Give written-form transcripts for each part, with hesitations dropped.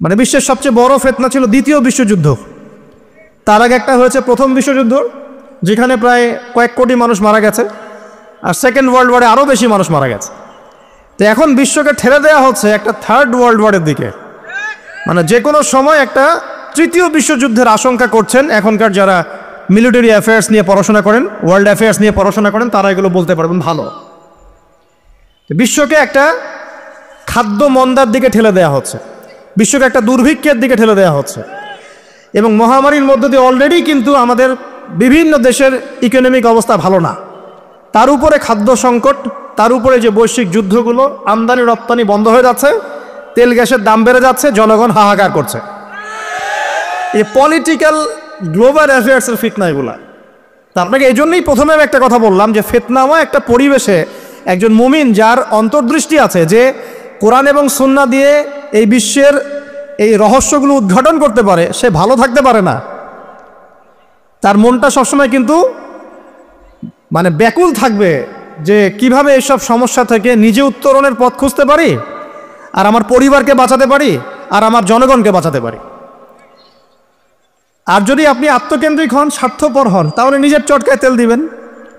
মানে বিশ্বের সবচেয়ে বড় ফিতনা ছিল দ্বিতীয় বিশ্বযুদ্ধ। তার আগে একটা হয়েছে প্রথম বিশ্বযুদ্ধ, যেখানে প্রায় কয়েক কোটি মানুষ মারা গেছে, আর সেকেন্ড ওয়ার্ল্ড ওয়ারে আরও বেশি মানুষ মারা গেছে। তো এখন বিশ্বকে ঠেলে দেওয়া হচ্ছে একটা থার্ড ওয়ার্ল্ড ওয়ারের দিকে, মানে যে কোনো সময় একটা তৃতীয় বিশ্বযুদ্ধের আশঙ্কা করছেন এখনকার যারা মিলিটারি অ্যাফেয়ার্স নিয়ে পড়াশোনা করেন, ওয়ার্ল্ড অ্যাফেয়ার্স নিয়ে পড়াশোনা করেন, তারা এগুলো বলতে পারবেন ভালো। বিশ্বকে একটা খাদ্য মন্দার দিকে ঠেলে দেওয়া হচ্ছে, বিশ্বকে একটা দুর্ভিক্ষের দিকে ঠেলে দেওয়া হচ্ছে, এবং মহামারীর মধ্য দিয়ে অলরেডি কিন্তু আমাদের বিভিন্ন দেশের ইকোনমিক অবস্থা ভালো না, তার উপরে খাদ্য সংকট, তার উপরে যে বৈশ্বিক যুদ্ধগুলো, আমদানি রপ্তানি বন্ধ হয়ে যাচ্ছে, তেল গ্যাসের দাম বেড়ে যাচ্ছে, জনগণ হাহাকার করছে। এই পলিটিক্যাল গ্লোবাল অ্যাফেয়ার্সের ফিতনা এগুলা। তা আপনাকে এই জন্যই প্রথমে আমি একটা কথা বললাম যে ফিতনাময় একটা পরিবেশে একজন মুমিন যার অন্তর্দৃষ্টি আছে, যে কোরআন এবং সুন্নাহ দিয়ে এই বিশ্বের এই রহস্যগুলো উদ্ঘাটন করতে পারে, সে ভালো থাকতে পারে না। তার মনটা সবসময় কিন্তু মানে ব্যাকুল থাকবে যে কিভাবে এইসব সমস্যা থেকে নিজে উত্তরণের পথ খুঁজতে পারি, আর আমার পরিবারকে বাঁচাতে পারি, আর আমার জনগণকে বাঁচাতে পারি। আর যদি আপনি আত্মকেন্দ্রিক হন, স্বার্থপর হন, তাহলে নিজের চটকায় তেল দিবেন,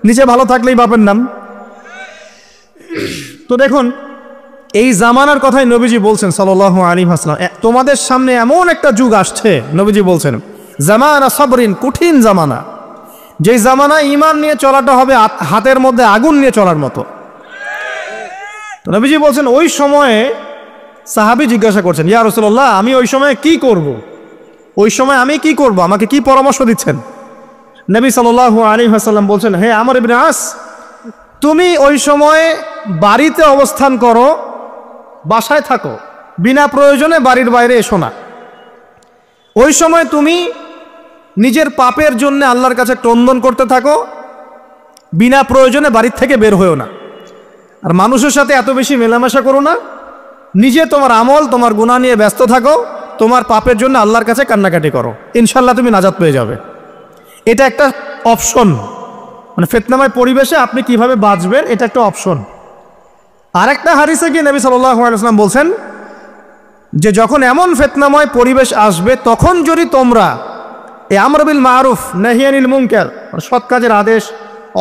নিজে ভালো থাকলেই বাপের নাম। তো দেখুন, এই জামানার কথাই নবীজি বলছেন সাল্লাল্লাহু আলাইহি ওয়াসাল্লাম, তোমাদের সামনে এমন একটা যুগ আসছে, নবীজি বলছেন জামানা সাবরিন, কঠিন জামানা, যেই জামানায় ঈমান নিয়ে চলাটা হবে হাতের মধ্যে আগুন নিয়ে চলার মতো। তো নবীজি বলছেন ওই সময়ে সাহাবী জিজ্ঞাসা করছেন, ইয়া রাসূলুল্লাহ, আমি ওই সময়ে কি করব? ওই সময় আমি কি করব, আমাকে কি পরামর্শ দিচ্ছেন? নবী সাল্লাল্লাহু আলাইহি ওয়াসাল্লাম বলছেন, হে আমর ইবনে আস, তুমি ওই সময়ে বাড়িতে অবস্থান করো, বাসায় থাকো, বিনা প্রয়োজনে বাড়ির বাইরে এসো না। ওই সময় তুমি নিজের পাপের জন্য আল্লাহর কাছে ক্রন্দন করতে থাকো, বিনা প্রয়োজনে বাড়ির থেকে বের হয়েও না। আর মানুষের সাথে এত বেশি মেলামেশা করো না, নিজে তোমার আমল, তোমার গুনাহ নিয়ে ব্যস্ত থাকো, তোমার পাপের জন্য আল্লাহর কাছে কান্নাকাটি করো, ইনশাল্লাহ তুমি নাজাত পেয়ে যাবে। এটা একটা অপশন, মানে ফিতনাময় পরিবেশে আপনি কিভাবে বাঁচবেন, এটা একটা অপশন। আর একটা হাদিসে কি নবী সাল্লাল্লাহু আলাইহি ওয়াসাল্লাম বলছেন যে যখন এমন ফিতনাময় পরিবেশ আসবে, তখন যদি তোমরা এই আমর বিল মারুফ নাহি আনিল মুনকার, সৎ কাজের আদেশ,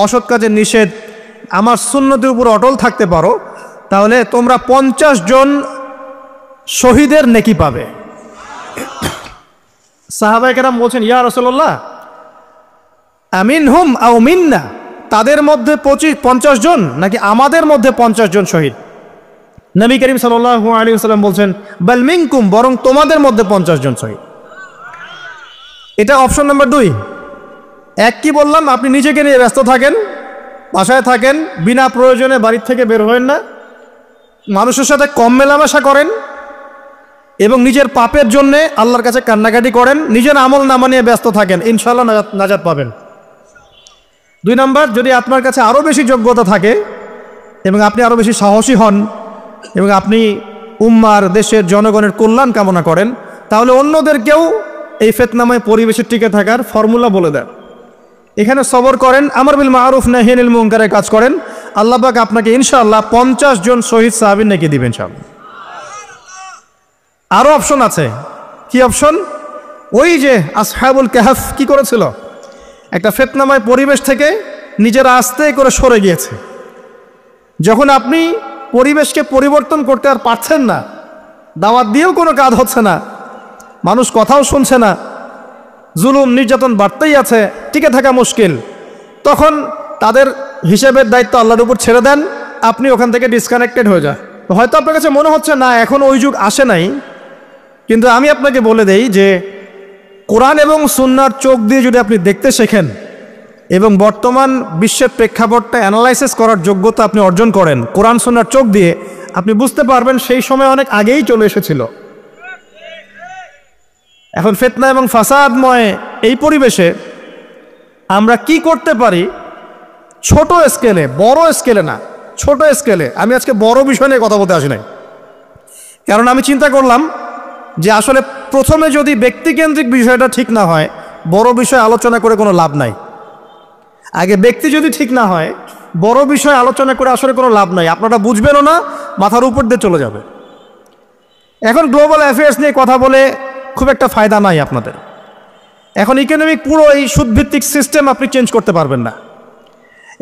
অসৎ কাজের নিষেধ, আমার সুন্নতের উপর অটল থাকতে পারো, তাহলে তোমরা 50 জন শহীদের নেকি পাবে। সাহাবায়ে কেরাম বলছেন, ইয়া রাসূলুল্লাহ, আমিনহুম আও মিন্না, তাদের মধ্যে 50 জন নাকি আমাদের মধ্যে 50 জন শহীদ? নবী করিম সাল্লাল্লাহু আলাইহি ওয়াসাল্লাম বলছেন, বাল মিনকুম, বরং তোমাদের মধ্যে 50 জন শহীদ। এটা অপশন নাম্বার 2। এক কি বললাম, আপনি নিজেকে নিয়ে ব্যস্ত থাকেন, বাসায় থাকেন, বিনা প্রয়োজনে বাড়ির থেকে বের হবেন না, মানুষের সাথে কম মেলামেশা করেন, এবং নিজের পাপের জন্যে আল্লাহর কাছে কান্নাকাটি করেন, নিজের আমল নামা নিয়ে ব্যস্ত থাকেন, ইনশাআল্লাহ নাজাত পাবেন। 2 নাম্বার, যদি আপনার কাছে আরও বেশি যোগ্যতা থাকে এবং আপনি আরও বেশি সাহসী হন এবং আপনি উম্মার, দেশের জনগণের কল্যাণ কামনা করেন, তাহলে অন্যদেরকেও এই ফিতনাময় পরিবেশে টিকে থাকার ফর্মুলা বলে দেন। এখানে সবর করেন, আমর বিল মারুফ নাহি আনিল মুনকারের কাজ করেন, আল্লাহ পাক আপনাকে ইনশাআল্লাহ 50 জন শহীদ সাহাবীর নেকি দিবেন ইনশাআল্লাহ। আরও অপশন আছে। কি অপশন? ওই যে আসহাবুল কাহফ কি করেছিল, একটা ফিতনাময় পরিবেশ থেকে নিজেরা আস্তে করে সরে গিয়েছে। যখন আপনি পরিবেশকে পরিবর্তন করতে আর পারছেন না, দাওয়াত দিয়েও কোনো কাজ হচ্ছে না, মানুষ কথাও শুনছে না, জুলুম নির্যাতন বাড়তেই আছে, টিকে থাকা মুশকিল, তখন তাদের হিসেবের দায়িত্ব আল্লাহর উপর ছেড়ে দেন, আপনি ওখান থেকে ডিসকানেক্টেড হয়ে যান। হয়তো আপনার কাছে মনে হচ্ছে না এখন ওই যুগ আসে নাই, কিন্তু আমি আপনাকে বলে দেই যে কোরআন এবং সুন্নাহর চোখ দিয়ে যদি আপনি দেখতে শেখেন এবং বর্তমান বিশ্বের প্রেক্ষাপটটা অ্যানালাইসিস করার যোগ্যতা আপনি অর্জন করেন কোরআন সুন্নাহর চোখ দিয়ে, আপনি বুঝতে পারবেন সেই সময় অনেক আগেই চলে এসেছিল। এখন ফিতনা এবং ফাসাদময় এই পরিবেশে আমরা কি করতে পারি, ছোট স্কেলে, বড় স্কেলে না, ছোট স্কেলে। আমি আজকে বড় বিষয় নিয়ে কথা বলতে আসি নাই, কারণ আমি চিন্তা করলাম যে আসলে প্রথমে যদি ব্যক্তিকেন্দ্রিক বিষয়টা ঠিক না হয়, বড় বিষয় আলোচনা করে কোনো লাভ নাই। আগে ব্যক্তি যদি ঠিক না হয়, বড় বিষয় আলোচনা করে আসলে কোনো লাভ নাই, আপনারা বুঝবেনও না, মাথার উপর দিয়ে চলে যাবে। এখন গ্লোবাল অ্যাফেয়ার্স নিয়ে কথা বলে খুব একটা ফায়দা নাই আপনাদের। এখন ইকোনমিক পুরো এই সুদভিত্তিক সিস্টেম আপনি চেঞ্জ করতে পারবেন না,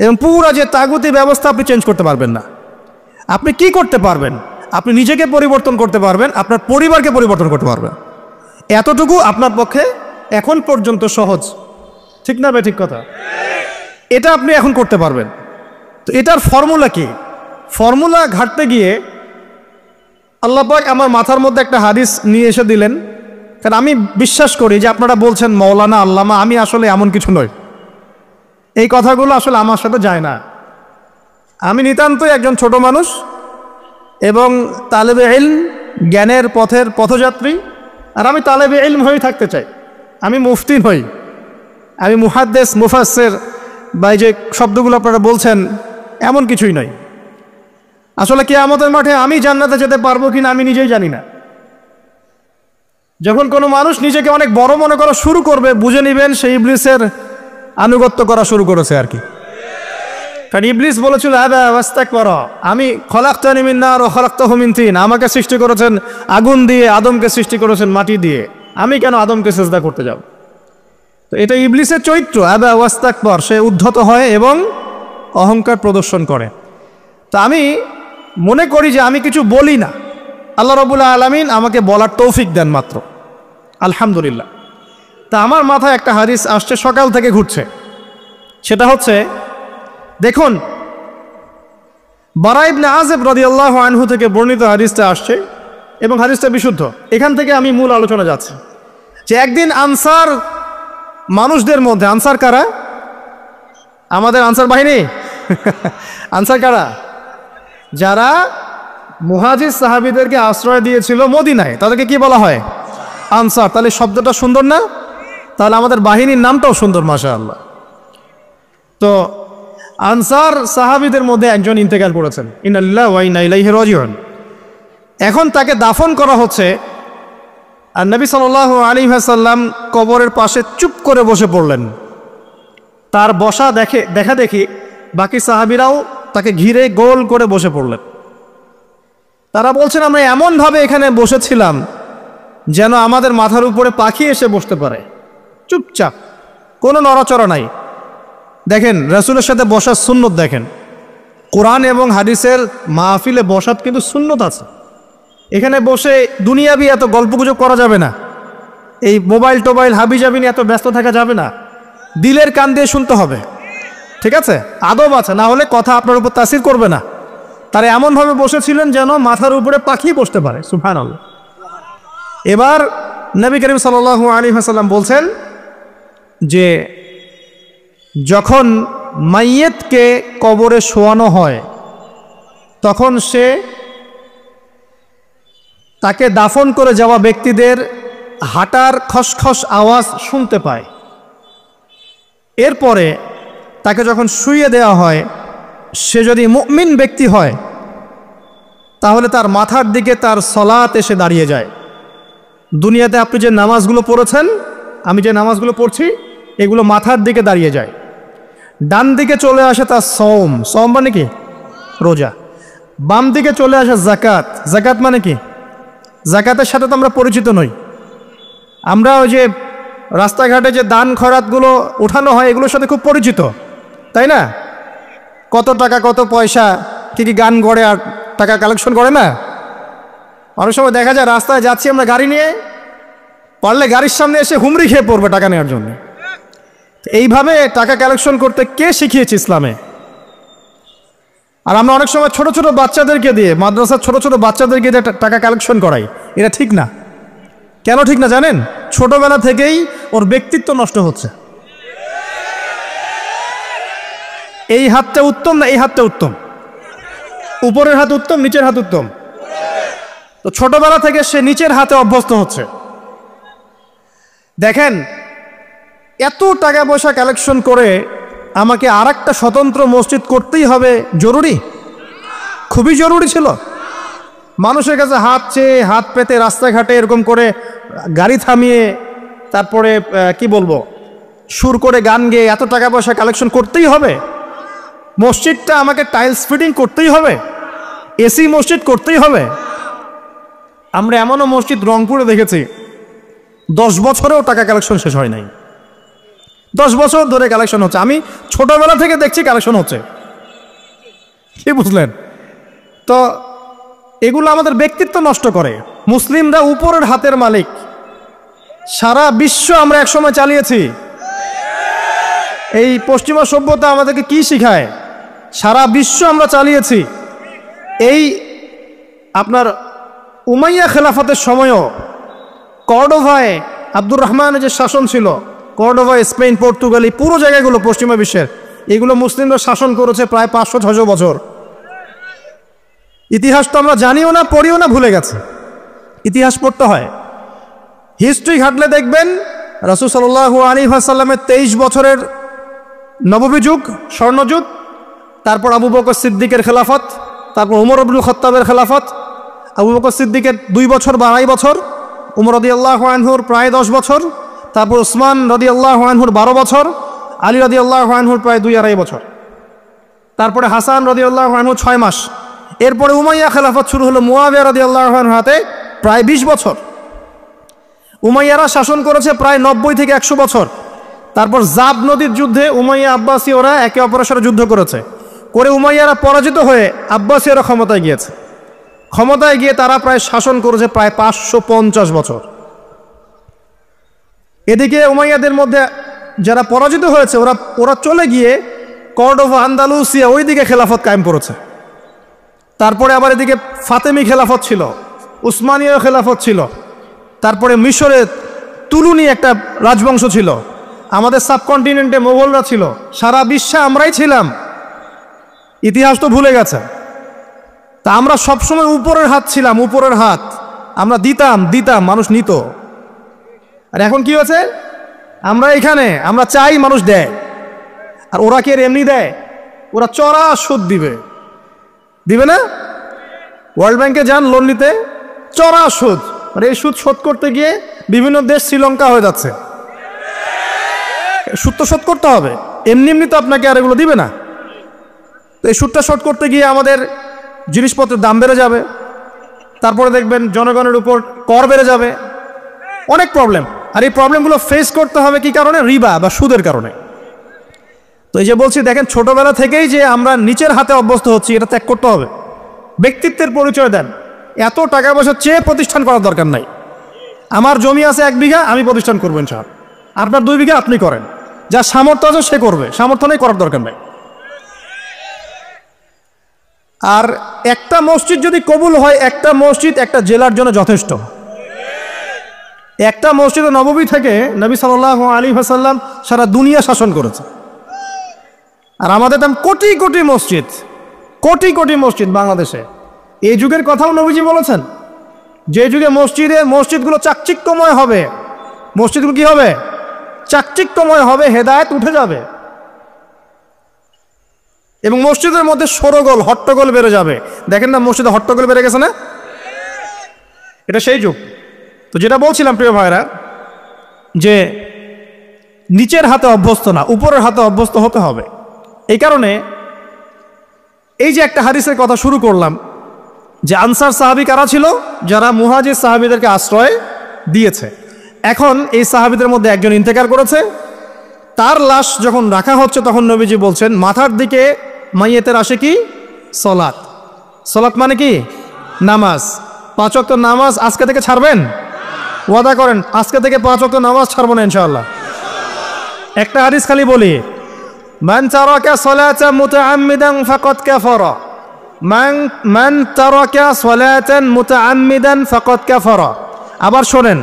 এবং পুরো যে তাগুতি ব্যবস্থা আপনি চেঞ্জ করতে পারবেন না। আপনি কি করতে পারবেন? আপনি নিজেকে পরিবর্তন করতে পারবেন, আপনার পরিবারকে পরিবর্তন করতে পারবেন। এতটুকু আপনার পক্ষে এখন পর্যন্ত সহজ, ঠিক না? ঠিক কথা। এটা আপনি এখন করতে পারবেন। তো এটার ফর্মুলা কি? ফর্মুলা ঘাটতে গিয়ে আল্লাহ পাক আমার মাথার মধ্যে একটা হাদিস নিয়ে এসে দিলেন। কারণ আমি বিশ্বাস করি যে আপনারা বলছেন মৌলানা আল্লামা, আমি আসলে এমন কিছু নই। এই কথাগুলো আসলে আমার সাথে যায় না। আমি নিতান্তই একজন ছোট মানুষ এবং তালেবে ইলম, জ্ঞানের পথের পথযাত্রী। আর আমি তালেবে ইলম হয়েই থাকতে চাই। আমি মুফতি নই, আমি মুহাদ্দিস, মুফাসসির বা এই যে শব্দগুলো আপনারা বলছেন, এমন কিছুই নয়। আসলে কিয়ামতের মাঠে আমি জান্নাতে যেতে পারবো কিনা আমি নিজেই জানি না। যখন কোনো মানুষ নিজেকে অনেক বড় মনে করা শুরু করবে, বুঝে নেবেন সে ইবলিসের আনুগত্য করা শুরু করেছে আর কি। কারণ ইবলিস বলেছিল আবা ওয়াস্তাকবারা, আমি খলাকতানি মিন নার ওয়া খলাকতাহু মিন তিন, আমাকে সৃষ্টি করেছেন আগুন দিয়ে, আদমকে সৃষ্টি করেছেন মাটি দিয়ে, আমি কেন আদমকে সিজদা করতে যাব? তো এটা ইবলিসের চরিত্র, আবা ওয়াস্তাকবার, সে উদ্ধত হয় এবং অহংকার প্রদর্শন করে। তা আমি মনে করি যে আমি কিছু বলি না, আল্লাহ রাব্বুল আলামিন আমাকে বলার তৌফিক দেন মাত্র, আলহামদুলিল্লাহ। তা আমার মাথায় একটা হাদিস আসছে, সকাল থেকে ঘুরছে। সেটা হচ্ছে, দেখুন বারা ইবনে আযিব রাদিয়াল্লাহু আনহু থেকে বর্ণিত হাদিসটা আসছে এবং হাদিসটা বিশুদ্ধ। এখান থেকে আমি মূল আলোচনা যাচ্ছি যে একদিন আনসার মানুষদের মধ্যে, আনসার কারা? আমাদের আনসার বাহিনী। আনসার কারা? যারা মুহাজির সাহাবীদেরকে আশ্রয় দিয়েছিল মদিনায়, তাদেরকে কি বলা হয়? আনসার। তাহলে শব্দটা সুন্দর না? তাহলে আমাদের বাহিনীর নামটাও সুন্দর, মাশাআল্লাহ। তো আনসার সাহাবীদের মধ্যে একজন ইন্তেকাল করেছেন, ইন্না লিল্লাহি ওয়া ইন্না ইলাইহি রাজিউন। এখন তাকে দাফন করা হচ্ছে, আর নবী সাল্লাল্লাহু আলাইহি ওয়াসাল্লাম কবরের পাশে চুপ করে বসে পড়লেন। তার বসা দেখা দেখি বাকি সাহাবীরাও তাকে ঘিরে গোল করে বসে পড়লেন। তারা বলছেন আমরা এমনভাবে এখানে বসেছিলাম যেন আমাদের মাথার উপরে পাখি এসে বসতে পারে, চুপচাপ, কোনো নড়াচড়া নাই। দেখেন রাসূলের সাথে বসার সুন্নত, দেখেন কোরআন এবং হাদিসের মাহফিলে বসার কিন্তু সুন্নত আছে। এখানে বসে দুনিয়াবি এত গল্পগুজব করা যাবে না, এই মোবাইল টোবাইল হাবিজাবি নিয়ে এত ব্যস্ত থাকা যাবে না, দিলের কান দিয়ে শুনতে হবে, ঠিক আছে? আদব আছে, না হলে কথা আপনার উপর তাসির করবে না। তারা এমনভাবে বসেছিলেন যেন মাথার উপরে পাখি বসতে পারে, সুবহানাল্লাহ। এবার নবী করিম সাল্লাল্লাহু আলাইহি ওয়াসাল্লাম বলছেন যে যখন মাইয়েতকে কবরে শোয়ানো হয় তখন সে তাকে দাফন করে যাওয়া ব্যক্তিদের হাঁটার খসখস আওয়াজ শুনতে পায়। এরপরে তাকে যখন শুইয়ে দেওয়া হয়, সে যদি মুমিন ব্যক্তি হয় তাহলে তার মাথার দিকে তার সলাত এসে দাঁড়িয়ে যায়। দুনিয়াতে আপনি যে নামাজগুলো পড়েছেন, আমি যে নামাজগুলো পড়ছি, এগুলো মাথার দিকে দাঁড়িয়ে যায়। ডান দিকে চলে আসে তার সওম, সওম মানে কি? রোজা। বাম দিকে চলে আসে যাকাত, যাকাত মানে কি? যাকাতের সাথে তো আমরা পরিচিত নই। আমরা ওই যে রাস্তাঘাটে যে দান খয়রাতগুলো উঠানো হয় এগুলোর সাথে খুব পরিচিত, তাই না? কত টাকা, কত পয়সা, কি কি গান গড়ে আর টাকা কালেকশন করে না? অনেক সময় দেখা যায় রাস্তায় যাচ্ছি আমরা গাড়ি নিয়ে, পারলে গাড়ির সামনে এসে হুমড়ি খেয়ে পড়বে টাকা নেওয়ার জন্য। এইভাবে টাকা কালেকশন করতে কে শিখিয়েছে ইসলামে? আর আমরা অনেক সময় ছোট ছোট বাচ্চাদেরকে দিয়ে, মাদ্রাসার ছোট ছোট বাচ্চাদেরকে দিয়ে টাকা কালেকশন করাই। এটা ঠিক না। কেন ঠিক না জানেন? ছোটবেলা থেকেই ওর ব্যক্তিত্ব নষ্ট হচ্ছে। এই হাতটা উত্তম না এই হাতটা উত্তম? উপরের হাত উত্তম, নিচের হাত উত্তম? তো ছোটবেলা থেকে সে নিচের হাতে অভ্যস্ত হচ্ছে। দেখেন এত টাকা পয়সা কালেকশন করে আমাকে আর একটা স্বতন্ত্র মসজিদ করতেই হবে জরুরি? খুবই জরুরি ছিল। মানুষের কাছে হাত চেয়ে, হাত পেতে রাস্তাঘাটে এরকম করে গাড়ি থামিয়ে, তারপরে কি বলবো, সুর করে গান গেয়ে এত টাকা পয়সা কালেকশন করতেই হবে? মসজিদটা আমাকে টাইলস ফিটিং করতেই হবে? এসি মসজিদ করতেই হবে? আমরা এমনও মসজিদ রংপুরে দেখেছি 10 বছরেও টাকা কালেকশন শেষ হয় নাই, 10 বছর ধরে কালেকশন হচ্ছে। আমি ছোটবেলা থেকে দেখছি কালেকশন হচ্ছে, কি বুঝলেন? তো এগুলো আমাদের ব্যক্তিত্ব নষ্ট করে। মুসলিমরা উপরের হাতের মালিক, সারা বিশ্ব আমরা একসময় চালিয়েছি। এই পশ্চিমা সভ্যতা আমাদেরকে কি শিখায়? সারা বিশ্ব আমরা চালিয়েছি। এই আপনার উমাইয়া খেলাফতের সময়ও কর্ডোভায় আব্দুর রহমানের যে শাসন ছিল, কর্ডোভা, স্পেন, পর্তুগাল, এই পুরো জায়গাগুলো পশ্চিমা বিশ্বের, এগুলো মুসলিমরা শাসন করেছে প্রায় 500-600 বছর। ইতিহাস তো আমরা জানিও না, পড়িও না, ভুলে গেছে। ইতিহাস পড়তে হয়। হিস্ট্রি ঘাটলে দেখবেন রাসূল সাল্লাল্লাহু আলাইহি ওয়াসাল্লামের 23 বছরের নববী যুগ, স্বর্ণযুগ, তারপর আবু বকর সিদ্দিকের খেলাফত, তারপর উমর ইবনুল খাত্তাবের খেলাফত। আবু বকর সিদ্দিকের 2 বছর বা 2.5 বছর, উমর রাদিয়াল্লাহু আনহুর প্রায় 10 বছর, তারপর উসমান রাদিয়াল্লাহু আনহুর 12 বছর, আলী রাদিয়াল্লাহু আনহুর প্রায় 2-2.5 বছর, তারপরে হাসান রাদিয়াল্লাহু আনহু 6 মাস। এরপরে উমাইয়া খেলাফত শুরু হলো মুয়াবিয়া রাদিয়াল্লাহু আনহুর হাতে, প্রায় 20 বছর। উমাইয়ারা শাসন করেছে প্রায় 90 থেকে 100 বছর। তারপর জাব নদীর যুদ্ধে উমাইয়া আব্বাসী ওরা একে অপরের সাথে যুদ্ধ করেছে, করে উমাইয়ারা পরাজিত হয়ে আব্বাসীয়রা ক্ষমতায় গিয়েছে। ক্ষমতায় গিয়ে তারা প্রায় শাসন করেছে প্রায় 550 বছর। এদিকে উমাইয়াদের মধ্যে যারা পরাজিত হয়েছে ওরা চলে গিয়ে কর্ডোভা, আন্দালুসিয়া, ওই দিকে খেলাফত কায়েম করেছে। তারপরে আবার এদিকে ফাতেমি খেলাফত ছিল, উসমানীয় খেলাফত ছিল, তারপরে মিশরে তুলুনি একটা রাজবংশ ছিল, আমাদের সাবকন্টিনেন্টে মোগলরা ছিল, সারা বিশ্বে আমরাই ছিলাম। ইতিহাস তো ভুলে গেছে। তা আমরা সবসময় উপরের হাত ছিলাম, উপরের হাত আমরা দিতাম, মানুষ নিত। আর এখন কি হয়েছে? আমরা এখানে আমরা চাই, মানুষ দেয়। আর ওরা কি এমনি দেয়? ওরা চড়া সুদ দিবে না? ওয়ার্ল্ড ব্যাংকে যান লোন নিতে, চড়া সুদ। আর এই সুদ শোধ করতে গিয়ে বিভিন্ন দেশ শ্রীলঙ্কা হয়ে যাচ্ছে। সুদ তো শোধ করতে হবে, এমনি তো আপনাকে আর এগুলো দিবে না। তো এই সুদটা শোধ করতে গিয়ে আমাদের জিনিসপত্রের দাম বেড়ে যাবে, তারপরে দেখবেন জনগণের উপর কর বেড়ে যাবে, অনেক প্রবলেম। আর এই প্রবলেমগুলো ফেস করতে হবে কি কারণে? রিবা বা সুদের কারণে। তো এই যে বলছি, দেখেন ছোটবেলা থেকেই যে আমরা নিচের হাতে অভ্যস্ত হচ্ছি, এটা ত্যাগ করতে হবে। ব্যক্তিত্বের পরিচয় দেন। এত টাকা পয়সা চেয়ে প্রতিষ্ঠান করার দরকার নাই। আমার জমি আছে 1 বিঘা, আমি প্রতিষ্ঠান করবো ইনশাআল্লাহ। আপনার 2 বিঘা আপনি করেন, যা সামর্থ্য আছে সে করবে, সামর্থ্য নেই করার দরকার নাই। আর একটা মসজিদ যদি কবুল হয়, একটা মসজিদ একটা জেলার জন্য যথেষ্ট। একটা মসজিদে নববী থেকে নবী সাল্লাল্লাহু আলাইহি ওয়াসাল্লাম সারা দুনিয়া শাসন করেছে। আর আমাদের তেমন কোটি কোটি মসজিদ বাংলাদেশে। এই যুগের কথাও নবীজি বলেছেন, যে যুগে মসজিদগুলো চাকচিক্যময় হবে, মসজিদগুলো কি হবে? চাকচিক্যময় হবে, হেদায়েত উঠে যাবে, এবং মসজিদের মধ্যে শোরগোল, হট্টগোল বেড়ে যাবে। দেখেন না মসজিদে হট্টগোল বেড়ে গেছে না? এটা সেই যুগ। তো যেটা বলছিলাম প্রিয় ভাইরা, যে নিচের হাতে অভ্যস্ত না, উপরের হাতে অভ্যস্ত হতে হবে। এই কারণে এই যে একটা হাদিসের কথা শুরু করলাম, যে আনসার সাহাবী কারা ছিল? যারা মুহাজির সাহাবীদেরকে আশ্রয় দিয়েছে। এখন এই সাহাবীদের মধ্যে একজন ইন্তেকাল করেছে, তার লাশ যখন রাখা হচ্ছে তখন নবীজি বলছেন, মাথার দিকে মাইয়েতের আসে কি? সলাত। সলাত মানে কি? নামাজ। 5 ওয়াক্ত নামাজ আজকে থেকে ছাড়বেন? ওয়াদা করেন আজকে থেকে 5 ওয়াক্ত নামাজ ছাড়বো না ইনশাআল্লাহ। একটা হাদিস খালি বলি, মান তারাকা সালাতান মুতাআম্মিদান ফাকাদ কাফারা, মান তারাকা সালাতান মুতাআম্মিদান ফাকাদ কাফারা। আবার শোনেন,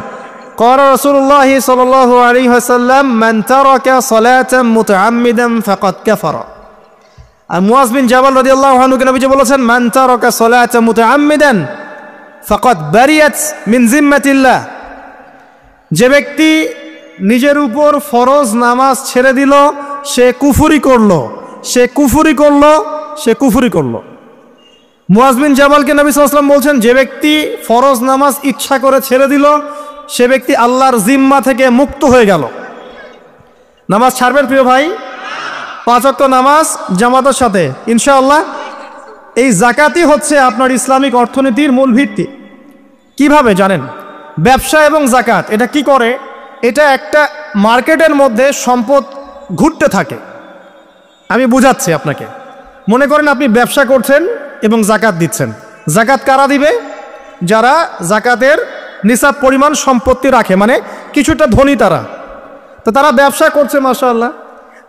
ক্বালা রাসূলুল্লাহ সাল্লাল্লাহু আলাইহি ওয়াসাল্লাম, মান তারাকা সালাতান মুতাআম্মিদান ফাকাদ কাফারা। আর মুয়াজ বিন জাবাল রাদিয়াল্লাহু আনহু কে নবীজি বলেছেন, মান তারাকা সালাতান মুতাআম্মিদান ফাকাদ বারিয়াত মিন জিম্মাতিল্লাহ। যে ব্যক্তি নিজের উপর ফরজ নামাজ ছেড়ে দিল, সে কুফরি করলো। মুয়াজ বিন জাবালকে নবী সাল্লাল্লাহু আলাইহি ওয়াসাল্লাম বলছেন, যে ব্যক্তি ফরজ নামাজ ইচ্ছা করে ছেড়ে দিল, সে ব্যক্তি আল্লাহর জিম্মা থেকে মুক্ত হয়ে গেল। নামাজ ছাড়বেন প্রিয় ভাই? 5 ওয়াক্ত নামাজ জামাতের সাথে ইনশাআল্লাহ। এই যাকাতই হচ্ছে আপনার ইসলামিক অর্থনীতির মূল ভিত্তি। কিভাবে জানেন? ব্যবসা এবং জাকাত এটা কি করে? এটা একটা মার্কেটের মধ্যে সম্পদ ঘুরতে থাকে। আমি বুঝাচ্ছি আপনাকে। মনে করেন আপনি ব্যবসা করছেন এবং জাকাত দিচ্ছেন। জাকাত কারা দিবে? যারা জাকাতের নিসাব পরিমাণ সম্পত্তি রাখে, মানে কিছুটা ধনী তারা। তো তারা ব্যবসা করছে, মাশাআল্লাহ।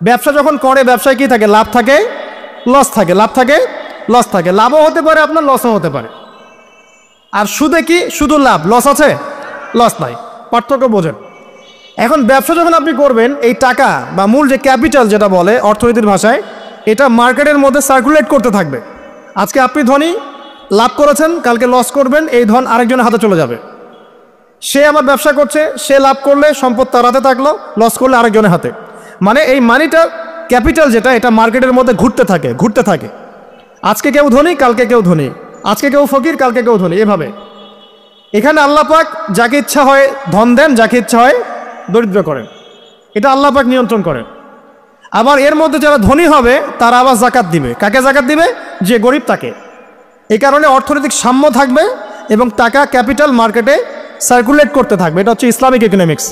ব্যবসা যখন করে, ব্যবসায় কি থাকে? লাভ থাকে, লস থাকে, লাভ থাকে, লস থাকে। লাভও হতে পারে আপনার, লসও হতে পারে। আর সুদে কি? শুধু লাভ, লস আছে? লস নাই। পার্থক্য বোঝেন। এখন ব্যবসা যখন আপনি করবেন, এই টাকা বা মূল যে ক্যাপিটাল যেটা বলে অর্থনীতির ভাষায়, এটা মার্কেটের মধ্যে সার্কুলেট করতে থাকবে। আজকে আপনি ধনী, লাভ করেছেন, কালকে লস করবেন, এই ধন আরেকজনের হাতে চলে যাবে। সে আবার ব্যবসা করছে, সে লাভ করলে সম্পদ তার হাতে থাকলো, লস করলে আরেকজনের হাতে। মানে এই মানিটা, ক্যাপিটাল যেটা, এটা মার্কেটের মধ্যে ঘুরতে থাকে, ঘুরতে থাকে। আজকে কেউ ধনী, কালকে কেউ ধনী, আজকে কেউ ফকির, কালকে কেউ ধনী, এভাবে। এখানে আল্লাহ পাক যাকে ইচ্ছা হয় ধন দেন, যাকে ইচ্ছা হয় দরিদ্র করেন। এটা আল্লাহ পাক নিয়ন্ত্রণ করেন। আবার এর মধ্যে যারা ধনী হবে তারা আবার জাকাত দিবে। কাকে জাকাত দিবে? যে গরিব তাকে। এই কারণে অর্থনৈতিক সাম্য থাকবে এবং টাকা, ক্যাপিটাল মার্কেটে সার্কুলেট করতে থাকবে। এটা হচ্ছে ইসলামিক ইকোনমিক্স।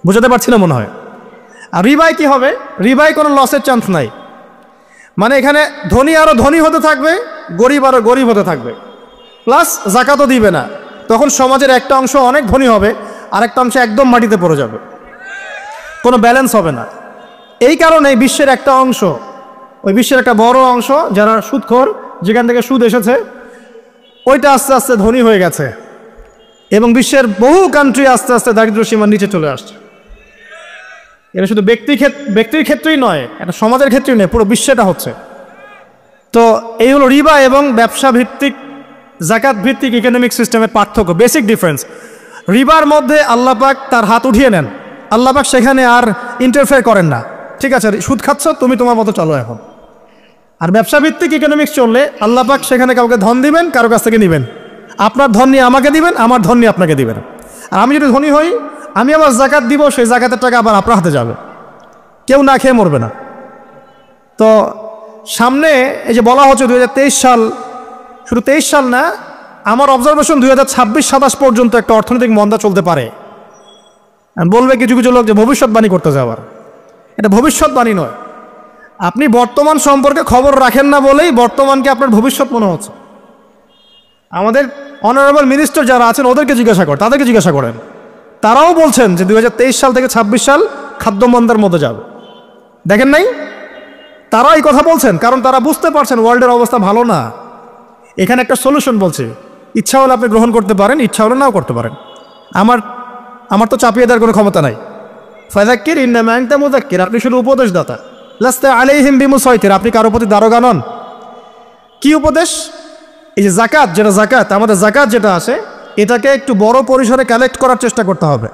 বুঝাতে পারছি না মনে হয়? আর রিবায় কি হবে? রিবায় কোনো লসের চান্স নাই। মানে এখানে ধনী আরও ধনী হতে থাকবে, গরিব আরও গরিব হতে থাকবে, প্লাস জাকাতও দিবে না। তখন সমাজের একটা অংশ অনেক ধনী হবে, আরেকটা অংশ একদম মাটিতে পড়ে যাবে, কোনো ব্যালেন্স হবে না। এই কারণে বিশ্বের একটা অংশ, ওই বিশ্বের একটা বড় অংশ যারা সুদখোর, যেখান থেকে সুদ এসেছে, ওইটা আস্তে আস্তে ধনী হয়ে গেছে এবং বিশ্বের বহু কান্ট্রি আস্তে আস্তে দারিদ্র্য সীমার নিচে চলে আসছে। এটা শুধু ব্যক্তির ক্ষেত্রেই নয়, এটা সমাজের ক্ষেত্রেই নয়, পুরো বিশ্বটা হচ্ছে। তো এই হলো রিবা এবং ব্যবসা ভিত্তিক, জাকাত ভিত্তিক ইকোনমিক সিস্টেমের পার্থক্য, বেসিক ডিফারেন্স। রিবার মধ্যে আল্লাহ পাক তার হাত উঠিয়ে নেন, আল্লাহ পাক সেখানে আর ইন্টারফেয়ার করেন না। ঠিক আছে, সুদ খাচ্ছ, তুমি তোমার মতো চলো এখন। আর ব্যবসা ভিত্তিক ইকোনমিক্স চললে আল্লাহ পাক সেখানে কাউকে ধন দিবেন, কারো কাছ থেকে নেবেন। আপনার ধন নিয়ে আমাকে দিবেন, আমার ধন নিয়ে আপনাকে দিবেন। আর আমি যদি ধনী হই, আমি আবার জাকাত দিব, সেই জাকাতের টাকা আবার আপনার হাতে যাবে, কেউ না খেয়ে মরবে না। তো সামনে এই যে বলা হচ্ছে 2023 সাল, শুধু 23 সাল না, আমার অবজারভেশন 2026-27 পর্যন্ত একটা অর্থনৈতিক মন্দা চলতে পারে। বলবে কিছু কিছু লোক যে ভবিষ্যৎবাণী করতে যাওয়ার, এটা ভবিষ্যৎবাণী নয়। আপনি বর্তমান সম্পর্কে খবর রাখেন না বলেই বর্তমানকে আপনার ভবিষ্যৎ মনে হচ্ছে। আমাদের অনারেবল মিনিস্টার যারা আছেন ওদেরকে জিজ্ঞাসা করেন, তাদেরকে জিজ্ঞাসা করেন, তারাও বলছেন যে 2023 সাল থেকে 26 সাল খাদ্যমন্দার মধ্যে যাবে। দেখেন নাই? তারা এই কথা বলছেন কারণ তারা বুঝতে পারছেন ওয়ার্ল্ডের অবস্থা ভালো না। এখানে একটা সলিউশন বলছে, ইচ্ছা হলে আপনি গ্রহণ করতে পারেন, ইচ্ছা হলে নাও করতে পারেন। আমার তো চাপিয়ে দেওয়ার কোনো ক্ষমতা নাই। ফাযাক্কির ইন্নামা আনতা মুযাক্কির, আপনি শুধু উপদেশদাতা। লাস্তা আলাইহিম বিমুসাইতির, আপনি কারো প্রতি দারোগা নন। কি উপদেশ? এই যে জাকাত, যেটা জাকাত, আমাদের জাকাত যেটা আছে, এটাকে একটু বড় পরিসরে কালেক্ট করার চেষ্টা করতে হবে।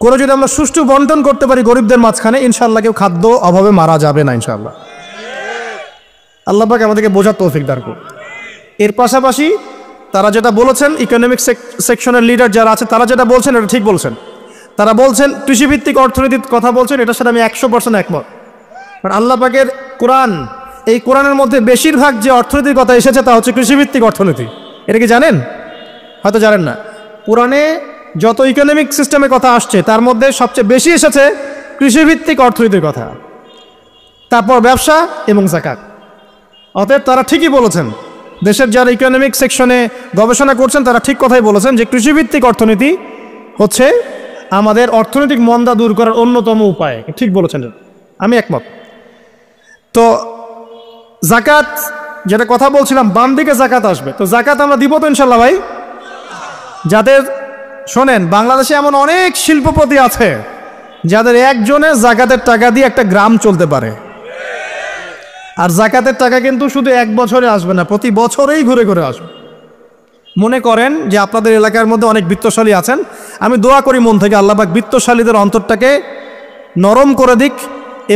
করে যদি আমরা সুষ্ঠু বন্টন করতে পারি গরিবদের মাঝখানে, ইনশাআল্লাহ কেউ খাদ্য অভাবে মারা যাবে না ইনশাআল্লাহ। আল্লাহ পাক আমাদেরকে বোঝার তৌফিক দান করুন। এর পাশাপাশি তারা যেটা বলেছেন, ইকোনমিক সেকশনের লিডার যারা আছে তারা যেটা বলছেন এটা ঠিক বলছেন। তারা বলছেন কৃষিভিত্তিক অর্থনীতির কথা বলছেন, এটার সাথে আমি 100% একমত। কারণ আল্লাহ পাকের কোরআন, এই কোরআনের মধ্যে বেশিরভাগ যে অর্থনীতির কথা এসেছে তা হচ্ছে কৃষিভিত্তিক অর্থনীতি। এটা কি জানেন? হয়তো জানেন না। কোরআনে যত ইকোনমিক সিস্টেমের কথা আসছে তার মধ্যে সবচেয়ে বেশি এসেছে কৃষিভিত্তিক অর্থনীতির কথা, তারপর ব্যবসা এবং জাকাত। অতএব তারা ঠিকই বলেছেন, দেশের যারা ইকোনমিক সেকশনে গবেষণা করছেন তারা ঠিক কথাই বলেছেন যে কৃষিভিত্তিক অর্থনীতি হচ্ছে আমাদের অর্থনৈতিক মন্দা দূর করার অন্যতম উপায়। ঠিক বলেছেন, আমি একমত। তো জাকাত যেটা কথা বলছিলাম, বাম দিকে জাকাত আসবে, তো জাকাত আমরা দিব তো ইনশাল্লাহ ভাই। যাদের শোনেন, বাংলাদেশে এমন অনেক শিল্পপতি আছে যাদের একজনের জাকাতের টাকা দিয়ে একটা গ্রাম চলতে পারে। আর জাকাতের টাকা কিন্তু শুধু এক বছরে আসবে না, প্রতি বছরেই ঘুরে ঘুরে আসবে। মনে করেন যে আপনাদের এলাকার মধ্যে অনেক বিত্তশালী আছেন, আমি দোয়া করি মন থেকে আল্লাহ পাক বিত্তশালীদের অন্তরটাকে নরম করে দিক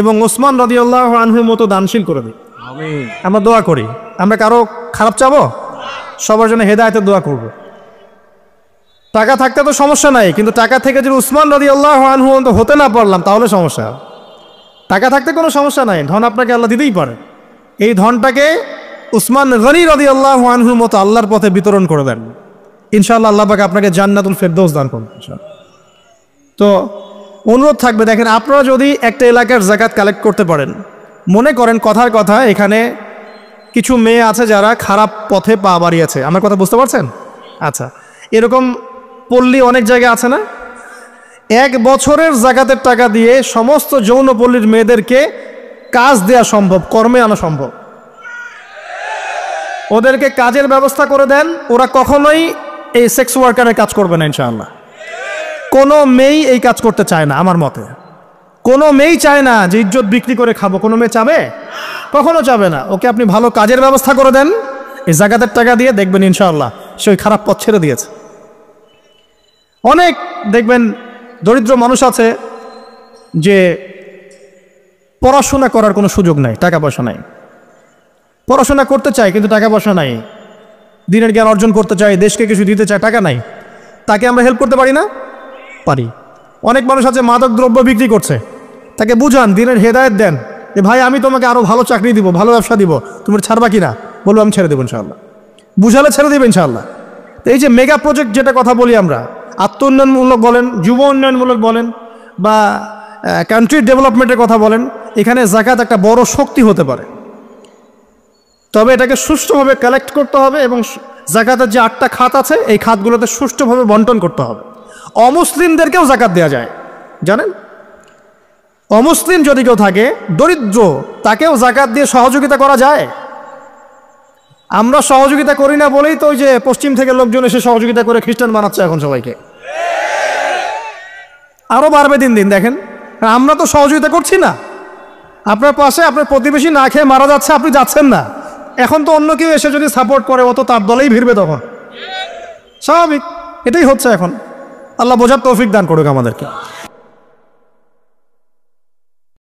এবং ওসমান রাদিয়াল্লাহু আনহুর মতো দানশীল করে দিক। আমিন। আমরা দোয়া করি, আমরা কারো খারাপ চাবো, সবার জন্য হেদায়েতের দোয়া করব। টাকা থাকতে তো সমস্যা নাই, কিন্তু টাকা থেকে যদি উসমান রাদিয়াল্লাহু আনহু হতে না পারলাম তাহলে সমস্যা। টাকা থাকতে কোনো সমস্যা নাই, ধন আপনাকে আল্লাহ দিতেই পারে। এই ধনটাকে উসমান গনি রাদিয়াল্লাহু আনহুর মতো আল্লাহর পথে বিতরণ করে দেন। ইনশাআল্লাহ আল্লাহ পাক আপনাকে জান্নাতুল ফেরদৌস দান করুন ইনশাআল্লাহ। তো অনুরোধ থাকবে, দেখেন আপনারা যদি একটা এলাকার যাকাত কালেক্ট করতে পারেন, মনে করেন কথার কথা এখানে কিছু মেয়ে আছে যারা খারাপ পথে পা বাড়িয়েছে, আমার কথা বুঝতে পারছেন? আচ্ছা, এরকম পল্লী অনেক জায়গায় আছে না? 1 বছরের যাকাতের টাকা দিয়ে সমস্ত যৌনপল্লীর মেয়েদেরকে কাজ দেয়া সম্ভব, কর্মে আনা সম্ভব। ওদেরকে কাজের ব্যবস্থা করে দেন, ওরা কখনোই এই সেক্স ওয়ার্কারের কাজ করবে না ইনশাআল্লাহ। কোনো মেয়েই এই কাজ করতে চায় না আমার মতে। কোনো মেয়েই চায় না যে ইজ্জত বিক্রি করে খাবো, কোনো মেয়ে চাবে? কখনো চাবে না। ওকে আপনি ভালো কাজের ব্যবস্থা করে দেন এই যাকাতের টাকা দিয়ে, দেখবেন ইনশাআল্লাহ সে ওই খারাপ পথ ছেড়ে দিয়েছে। অনেক দেখবেন দরিদ্র মানুষ আছে যে পড়াশোনা করার কোনো সুযোগ নাই, টাকা পয়সা নাই, পড়াশোনা করতে চায় কিন্তু টাকা পয়সা নাই, দিনের জ্ঞান অর্জন করতে চায়, দেশকে কিছু দিতে চায়, টাকা নাই। তাকে আমরা হেল্প করতে পারি না? পারি। অনেক মানুষ আছে মাদক দ্রব্য বিক্রি করছে, তাকে বুঝান, দিনের হেদায়েত দেন যে ভাই আমি তোমাকে আরও ভালো চাকরি দিব, ভালো ব্যবসা দিব, তুমি ছাড়বা কি না? বলবো আমি ছেড়ে দেবো ইনশাআল্লাহ। বুঝালে ছেড়ে দেবে ইনশাআল্লাহ। তো এই যে মেগা প্রজেক্ট যেটা কথা বলি আমরা, আত্ম উন্নয়নমূলক বলেন, যুব উন্নয়নমূলক বলেন, বা কান্ট্রি ডেভেলপমেন্টের কথা বলেন, এখানে যাকাত একটা বড় শক্তি হতে পারে। তবে এটাকে সুষ্ঠুভাবে কালেক্ট করতে হবে এবং যাকাতের যে 8টা খাত আছে এই খাতগুলোতে সুষ্ঠুভাবে বন্টন করতে হবে। অমুসলিমদেরকেও যাকাত দেওয়া যায়, জানেন? অমুসলিম যদি কেউ থাকে, দরিদ্র, তাকেও যাকাত দিয়ে সহযোগিতা করা যায়। আমরা সহযোগিতা করি না বলেই তো ওই যে পশ্চিম থেকে লোকজন এসে সহযোগিতা করে খ্রিস্টান বানাচ্ছে এখন সবাইকে। আরও বাড়বে দিন দিন, দেখেন। আমরা তো সহযোগিতা করছি না। আপনার পাশে আপনার প্রতিবেশী না খেয়ে মারা যাচ্ছে, আপনি যাচ্ছেন না। এখন তো অন্য কেউ এসে যদি সাপোর্ট করে, ও তো তার দলেই ভিড়বে তখন, স্বাভাবিক। এটাই হচ্ছে এখন। আল্লাহ বোঝার তৌফিক দান করুক আমাদেরকে।